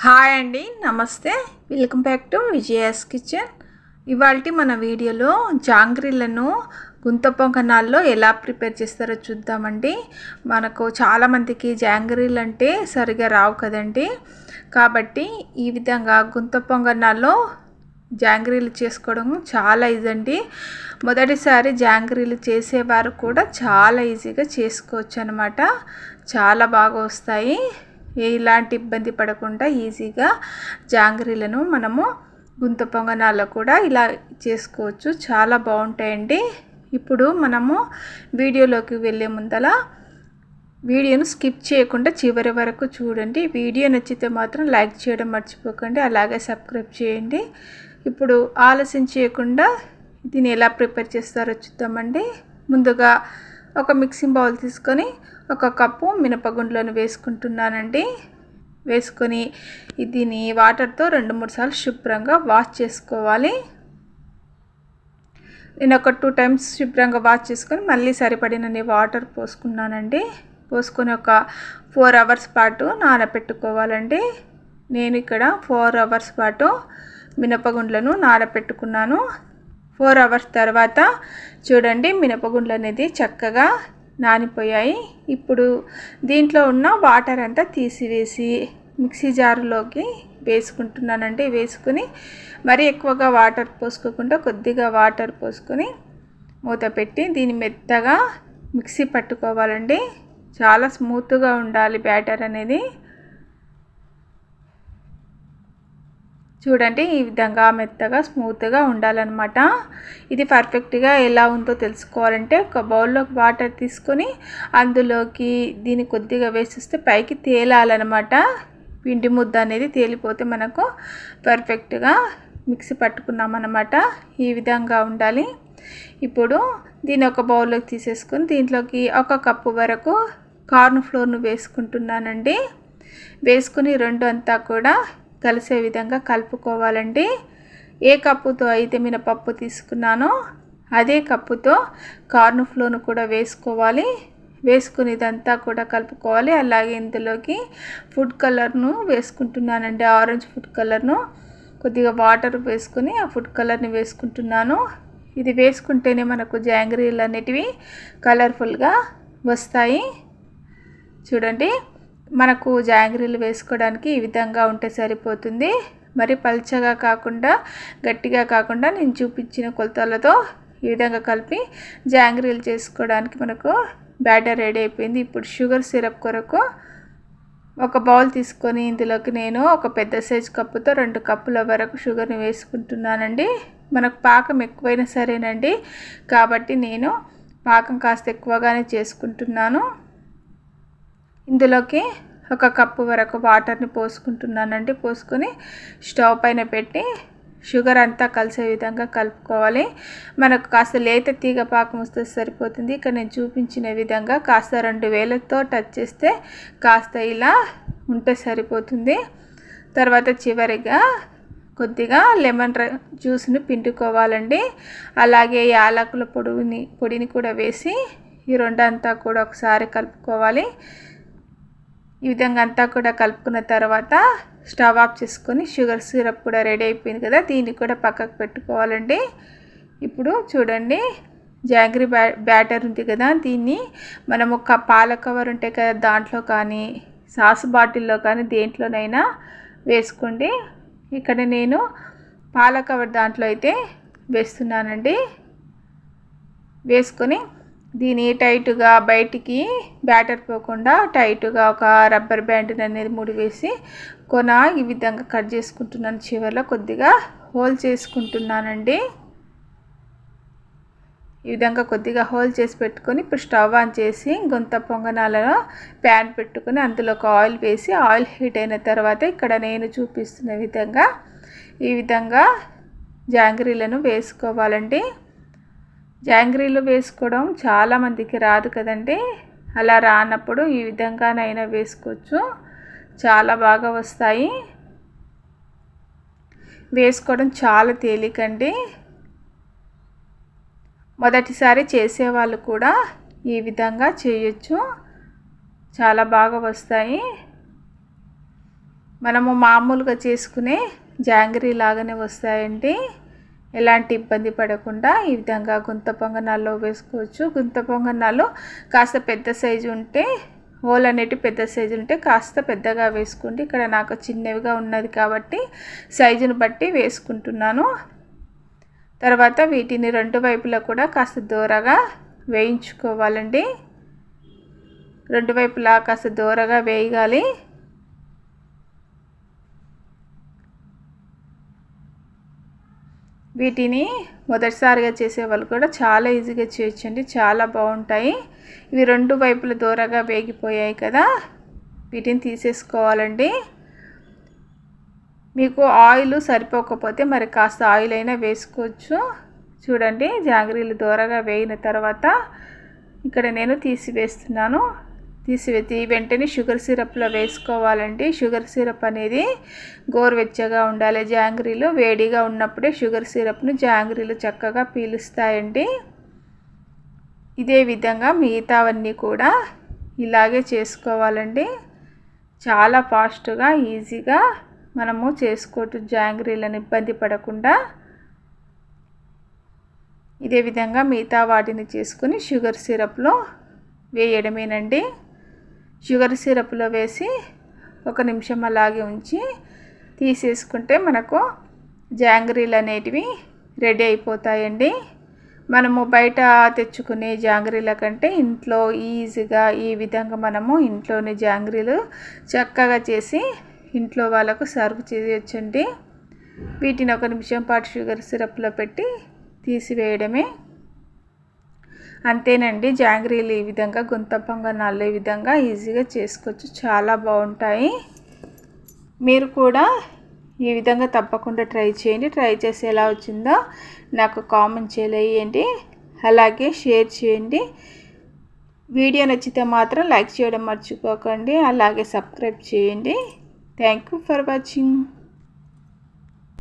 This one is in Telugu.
హాయ్ అండి, నమస్తే. Welcome back to Vijaya's kitchen. ఇవాళ మన వీడియోలో జాంగ్రీలను గుంత పొంగనాల్లో ఎలా ప్రిపేర్ చేస్తారో చూద్దామండి. మనకు చాలామందికి జాంగ్రీలు అంటే సరిగా రావు కదండి. కాబట్టి ఈ విధంగా గుంత పొంగనాల్లో జాంగ్రీలు చేసుకోవడం చాలా ఈజీ అండి. మొదటిసారి జాంగ్రీలు చేసేవారు కూడా చాలా ఈజీగా చేసుకోవచ్చు అన్నమాట. చాలా బాగా వస్తాయి. ఎలాంటి ఇబ్బంది పడకుండా ఈజీగా జాంగ్రీలను మనము గుంత పొంగనాల్లో కూడా ఇలా చేసుకోవచ్చు. చాలా బాగుంటాయండి. ఇప్పుడు మనము వీడియోలోకి వెళ్ళే ముందల వీడియోను స్కిప్ చేయకుండా చివరి వరకు చూడండి. వీడియో నచ్చితే మాత్రం లైక్ చేయడం మర్చిపోకండి, అలాగే సబ్స్క్రైబ్ చేయండి. ఇప్పుడు ఆలస్యం చేయకుండా దీన్ని ఎలా ప్రిపేర్ చేస్తారో చూద్దామండి. ముందుగా ఒక మిక్సింగ్ బౌల్ తీసుకొని ఒక కప్పు మినపగుండ్లను వేసుకుంటున్నానండి. వేసుకొని దీన్ని వాటర్తో 2-3 సార్లు శుభ్రంగా వాష్ చేసుకోవాలి. నేను ఒక 2 టైమ్స్ శుభ్రంగా వాష్ చేసుకొని మళ్ళీ సరిపడినన్ని వాటర్ పోసుకున్నానండి. పోసుకొని ఒక 4 అవర్స్ పాటు నానబెట్టుకోవాలండి. నేను ఇక్కడ 4 అవర్స్ పాటు మినపగుండ్లను నానబెట్టుకున్నాను. 4 అవర్స్ తర్వాత చూడండి, మినపగుండ్లు అనేది చక్కగా నానిపోయాయి. ఇప్పుడు దీంట్లో ఉన్న వాటర్ అంతా తీసివేసి మిక్సీ జారులోకి వేసుకుంటున్నానండి. వేసుకుని మరీ ఎక్కువగా వాటర్ పోసుకోకుండా కొద్దిగా వాటర్ పోసుకొని మూత పెట్టి దీన్ని మెత్తగా మిక్సీ పట్టుకోవాలండి. చాలా స్మూత్గా ఉండాలి బ్యాటర్ అనేది. చూడండి, ఈ విధంగా మెత్తగా స్మూత్గా ఉండాలన్నమాట. ఇది పర్ఫెక్ట్గా ఎలా ఉందో తెలుసుకోవాలంటే ఒక బౌల్లోకి వాటర్ తీసుకొని అందులోకి దీన్ని కొద్దిగా వేసిస్తే పైకి తేలాలన్నమాట. పిండి ముద్ద అనేది తేలిపోతే మనకు పర్ఫెక్ట్గా మిక్సీ పట్టుకున్నామన్నమాట. ఈ విధంగా ఉండాలి. ఇప్పుడు దీన్ని ఒక బౌల్లోకి తీసేసుకొని దీంట్లోకి 1 కప్పు వరకు కార్న్ ఫ్లోర్ను వేసుకుంటున్నానండి. వేసుకుని రెండు అంతా కూడా కలిసే విధంగా కలుపుకోవాలండి. ఏ కప్పుతో అయితే మినపప్పు తీసుకున్నానో అదే కప్పుతో కార్న్ ఫ్లోర్ను కూడా వేసుకోవాలి. వేసుకుని ఇదంతా కూడా కలుపుకోవాలి. అలాగే ఇందులోకి ఫుడ్ కలర్ను వేసుకుంటున్నానండి. ఆరెంజ్ ఫుడ్ కలర్ను కొద్దిగా వాటర్ వేసుకుని ఆ ఫుడ్ కలర్ని వేసుకుంటున్నాను. ఇది వేసుకుంటేనే మనకు జాంగ్రీలు అనేటివి కలర్ఫుల్గా వస్తాయి. చూడండి, మనకు జాంగ్రీలు వేసుకోవడానికి ఈ విధంగా ఉంటే సరిపోతుంది. మరి పల్చగా కాకుండా గట్టిగా కాకుండా నేను చూపించిన కొలతలతో ఈ విధంగా కలిపి జాంగ్రీలు చేసుకోవడానికి మనకు బ్యాటర్ రెడీ అయిపోయింది. ఇప్పుడు షుగర్ సిరప్ కొరకు ఒక బౌల్ తీసుకొని ఇందులోకి నేను ఒక పెద్ద సైజు కప్పుతో 2 కప్పుల వరకు షుగర్ని వేసుకుంటున్నానండి. మనకు పాకం ఎక్కువైనా సరేనండి, కాబట్టి నేను పాకం కాస్త ఎక్కువగానే చేసుకుంటున్నాను. ఇందులోకి 1 కప్పు వరకు వాటర్ని పోసుకుంటున్నానండి. పోసుకొని స్టవ్ పైన పెట్టి షుగర్ అంతా కలిసే విధంగా కలుపుకోవాలి. మనకు కాస్త లేత తీగ పాకం వస్తే సరిపోతుంది. ఇక్కడ నేను చూపించిన విధంగా కాస్త 2 వేలతో టచ్ చేస్తే కాస్త ఇలా ఉంటే సరిపోతుంది. తర్వాత చివరిగా కొద్దిగా లెమన్ జ్యూస్ని పిండుకోవాలండి. అలాగే యాలకుల పొడిని కూడా వేసి ఈ రెండంతా కూడా ఒకసారి కలుపుకోవాలి. ఈ విధంగా అంతా కూడా కలుపుకున్న తర్వాత స్టవ్ ఆఫ్ చేసుకొని షుగర్ సిరప్ కూడా రెడీ అయిపోయింది కదా, దీన్ని కూడా పక్కకు పెట్టుకోవాలండి. ఇప్పుడు చూడండి, జాంగ్రీ బ్యాటర్ ఉంది కదా, దీన్ని మనం ఒక పాల కవర్ ఉంటాయి కదా దాంట్లో కానీ సాస్ బాటిల్లో కానీ దేంట్లోనైనా వేసుకోండి. ఇక్కడ నేను పాల కవర్ దాంట్లో అయితే వేస్తున్నానండి. వేసుకొని దీన్ని టైట్గా బయటికి బ్యాటర్ పోకుండా టైట్గా ఒక రబ్బర్ బ్యాండ్ అనేది ముడివేసి కొన ఈ విధంగా కట్ చేసుకుంటున్నాను. చివరిలో కొద్దిగా హోల్ చేసుకుంటున్నానండి. ఈ విధంగా కొద్దిగా హోల్ చేసి పెట్టుకొని ఇప్పుడు స్టవ్ ఆన్ చేసి గుంత పొంగనాలలో ప్యాన్ పెట్టుకొని అందులో ఒక ఆయిల్ వేసి ఆయిల్ హీట్ అయిన తర్వాత ఇక్కడ నేను చూపిస్తున్న విధంగా ఈ విధంగా జాంగ్రీలను వేసుకోవాలండి. జాంగ్రీలు వేసుకోవడం చాలామందికి రాదు కదండి. అలా రానప్పుడు ఈ విధంగానైనా వేసుకోవచ్చు, చాలా బాగా వస్తాయి. వేసుకోవడం చాలా తేలికండి. మొదటిసారి చేసేవాళ్ళు కూడా ఈ విధంగా చేయొచ్చు, చాలా బాగా వస్తాయి. మనము మామూలుగా చేసుకునే జాంగ్రీ లాగానే వస్తాయండి. ఎలాంటి ఇబ్బంది పడకుండా ఈ విధంగా గుంత పొంగనాల్లో వేసుకోవచ్చు. గుంత పొంగనాల్లో కాస్త పెద్ద సైజు ఉంటే, హోల్ అనేటి పెద్ద సైజు ఉంటే కాస్త పెద్దగా వేసుకోండి. ఇక్కడ నాకు చిన్నవిగా ఉన్నది కాబట్టి సైజును బట్టి వేసుకుంటున్నాను. తర్వాత వీటిని రెండు వైపులా కూడా కాస్త దూరగా వేయించుకోవాలండి. రెండు వైపులా కాస్త దూరగా వేయాలి. వీటిని మొదటిసారిగా చేసే వాళ్ళు కూడా చాలా ఈజీగా చేయొచ్చండి. చాలా బాగుంటాయి. ఇవి రెండు వైపుల దూరగా వేగిపోయాయి కదా, వీటిని తీసేసుకోవాలండి. మీకు ఆయిల్ సరిపోకపోతే మరి కాస్త ఆయిల్ అయినా వేసుకోవచ్చు. చూడండి, జాంగ్రీలు దూరగా వేగిన తర్వాత ఇక్కడ నేను తీసివేస్తున్నాను. తీసివేసి వెంటనే షుగర్ సిరప్లో వేసుకోవాలండి. షుగర్ సిరప్ అనేది గోరువెచ్చగా ఉండాలి. జాంగ్రీలు వేడిగా ఉన్నప్పుడే షుగర్ సిరప్ను జాంగ్రీలు చక్కగా పీలుస్తాయండి. ఇదే విధంగా మిగతావన్నీ కూడా ఇలాగే చేసుకోవాలండి. చాలా ఫాస్ట్గా ఈజీగా మనము చేసుకోవచ్చు జాంగ్రీలను ఇబ్బంది పడకుండా. ఇదే విధంగా మిగతా వాటిని చేసుకుని షుగర్ సిరప్లో వేయడమేనండి. షుగర్ సిరప్లో వేసి 1 నిమిషం అలాగే ఉంచి తీసేసుకుంటే మనకు జాంగ్రీలు అనేటివి రెడీ అయిపోతాయండి. మనము బయట తెచ్చుకునే జాంగ్రీల కంటే ఇంట్లో ఈజీగా ఈ విధంగా మనము ఇంట్లోనే జాంగ్రీలు చక్కగా చేసి ఇంట్లో వాళ్ళకు సర్వ్ చేయొచ్చండి. వీటిని 1 నిమిషం పాటు షుగర్ సిరప్లో పెట్టి తీసివేయడమే. అంతేనండి, జాంగ్రీలు ఈ విధంగా గుంత పొంగనాలు ఈ విధంగా ఈజీగా చేసుకోవచ్చు. చాలా బాగుంటాయి. మీరు కూడా ఈ విధంగా తప్పకుండా ట్రై చేయండి. ట్రై చేసి ఎలా వచ్చిందో నాకు కామెంట్ చేయండి. అలాగే షేర్ చేయండి. వీడియో నచ్చితే మాత్రం లైక్ చేయడం మర్చిపోకండి. అలాగే సబ్స్క్రైబ్ చేయండి. Thank you for watching.